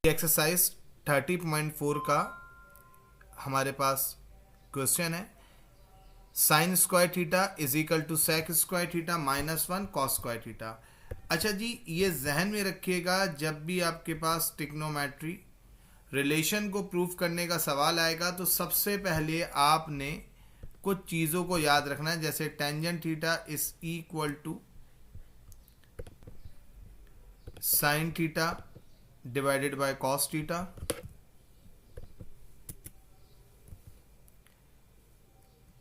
Exercise 30.4 का हमारे पास क्वेश्चन है sine square theta is equal to sec square theta -1 cos square theta. अच्छा जी, ये जहन में रखिएगा जब भी आपके पास ट्रिग्नोमेट्री रिलेशन को प्रूफ करने का सवाल आएगा तो सबसे पहले आपने कुछ चीज़ों को याद रखना है, जैसे tangent theta is equal to sine theta divided by cos theta.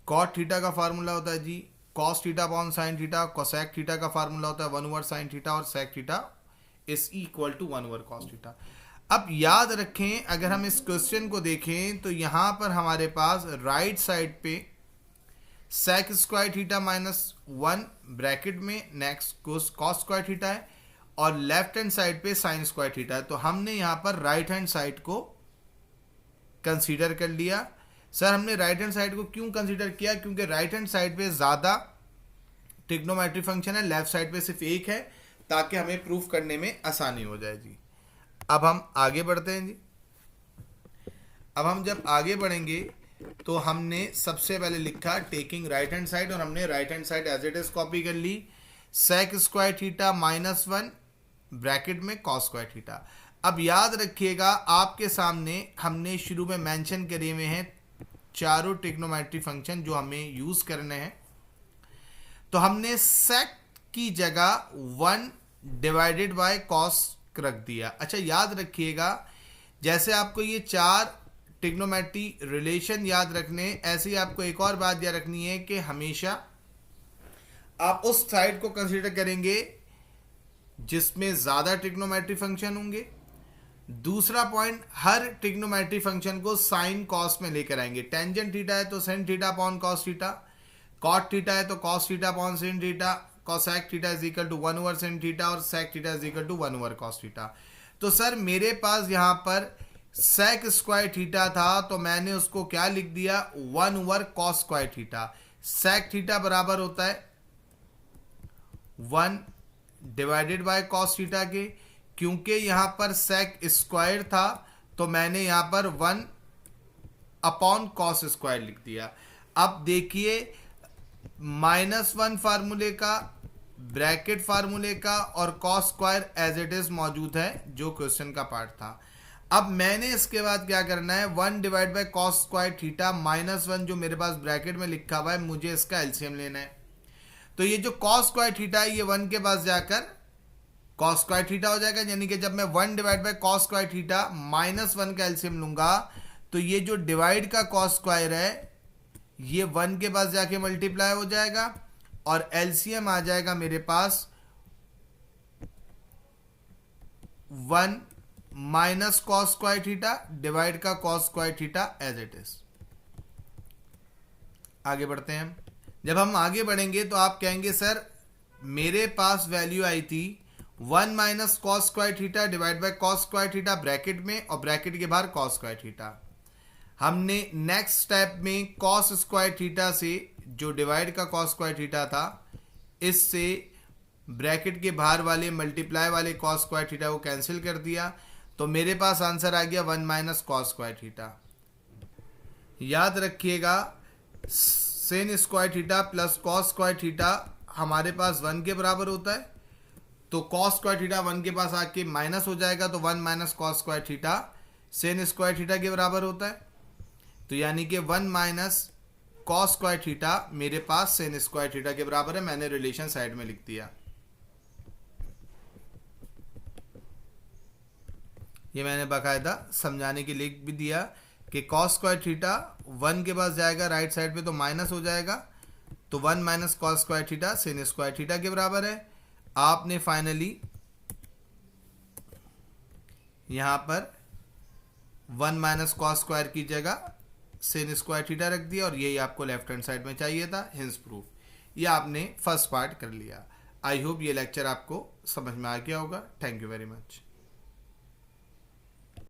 Cot theta का फार्मूला होता है जी cos theta upon sine theta. Cosec theta का फार्मूला होता है 1/, साइन थीटा, और sec theta is equal to 1/, cos theta. अब याद रखें, अगर हम इस क्वेश्चन को देखें तो यहां पर हमारे पास राइट साइड पे सेक स्क्वायर थीटा -1 ब्रैकेट में नेक्स्ट कॉस स्क्वायर थीटा है, और लेफ्ट हैंड साइड पे साइन स्क्वायर थीटा है। तो हमने यहां पर राइट हैंड साइड को कंसीडर कर लिया। सर हमने राइट हैंड साइड को क्यों कंसीडर किया? क्योंकि राइट हैंड साइड पे ज़्यादा ट्रिग्नोमेट्री फंक्शन है, लेफ्ट साइड पे सिर्फ एक है, ताकि हमें प्रूफ करने में आसानी हो जाए जी। अब हम आगे बढ़ते हैं जी। अब हम जब आगे बढ़ेंगे तो हमने सबसे पहले लिखा टेकिंग राइट हैंड साइड, और हमने right hand side as it is copy कर ली। सेक स्क्वायर थीटा -1 ब्रैकेट में कॉस स्क्वायर थीटा। अब याद रखिएगा, आपके सामने हमने शुरू में मेंशन करे हुए हैं चारों ट्रिग्नोमेट्री फंक्शन जो हमें यूज करने हैं। तो हमने सेक की जगह 1 डिवाइडेड बाय कॉस रख दिया। अच्छा याद रखिएगा, जैसे आपको ये चार ट्रिग्नोमेट्री रिलेशन याद रखने, ऐसे ही आपको एक और बात याद रखनी है कि हमेशा आप उस साइड को कंसीडर करेंगे जिसमें ज्यादा ट्रिग्नोमेट्री फंक्शन होंगे। दूसरा पॉइंट, हर ट्रिग्नोमेट्री फंक्शन को साइन कॉस में लेकर आएंगे। टेंजेंट थीटा है तो sine theta upon cos theta, cot theta है तो cos theta upon sine theta, cosec theta is equal to 1/, sine theta, और sec theta is equal to 1/, cos theta. तो सर मेरे पास यहां पर सेक स्क्वायर थीटा था तो मैंने उसको क्या लिख दिया 1/, cos square theta. Sec theta बराबर होता है 1 डिवाइडेड बाय कॉस थीटा के, क्योंकि यहां पर सेक स्क्वायर था तो मैंने यहां पर 1 अपॉन कॉस स्क्वायर लिख दिया। अब देखिए -1 फार्मूले का, ब्रैकेट फार्मूले का, और cos square as it is मौजूद है जो क्वेश्चन का पार्ट था। अब मैंने इसके बाद क्या करना है, 1 divide by cos square theta -1 जो मेरे पास ब्रैकेट में लिखा हुआ है, मुझे इसका एलसीएम लेना है। तो ये जो कॉस स्क्वायर थीटा है ये 1 के पास जाकर कॉस स्क्वायर थीटा हो जाएगा, यानी कि जब मैं 1 divide by cos square theta -1 का एलसीएम लूंगा तो ये जो डिवाइड का कॉस स्क्वायर है ये 1 के पास जाके मल्टीप्लाई हो जाएगा, और एलसीएम आ जाएगा मेरे पास 1 minus cos square theta divide का cos square theta as it is. आगे बढ़ते हैं। जब हम आगे बढ़ेंगे तो आप कहेंगे सर मेरे पास वैल्यू आई थी 1 minus cos square theta divide by cos square theta bracket में, और ब्रैकेट के बाहर कॉस स्क्वायर थीटा। हमने नेक्स्ट स्टेप में कॉस स्क्वायर थीटा से जो डिवाइड का कॉस स्क्वायर थीटा था, इससे ब्रैकेट के बाहर वाले मल्टीप्लाई वाले कॉस स्क्वायर थीटा को कैंसिल कर दिया, तो मेरे पास आंसर आ गया 1 माइनस कॉस स्क्वायर थीटा। याद रखिएगा Sen square theta plus cos square theta हमारे पास 1 के बराबर होता है, तो कॉस स्क्वायर थीटा 1 के पास आके माइनस हो जाएगा, तो 1 minus cos square theta Sen square theta के बराबर होता है। तो यानी कि 1 माइनस कॉस स्क्वायर थीटा मेरे पास सेन स्क्वायर थीटा के बराबर है। मैंने रिलेशन साइड में लिख दिया। ये मैंने बाकायदा समझाने के लिए भी दिया कि कॉस स्क्वायर थीटा 1 के पास जाएगा राइट साइड पे तो माइनस हो जाएगा, तो 1 minus cos square theta Sen square theta के बराबर है। आपने फाइनली यहां पर 1 माइनस कॉस स्क्वायर की जगह सेन स्क्वायर थीटा रख दिया, और यही आपको लेफ्ट हैंड साइड में चाहिए था, हिंस प्रूफ। ये आपने फर्स्ट पार्ट कर लिया। आई होप ये लेक्चर आपको समझ में आ गया होगा। Thank you very much.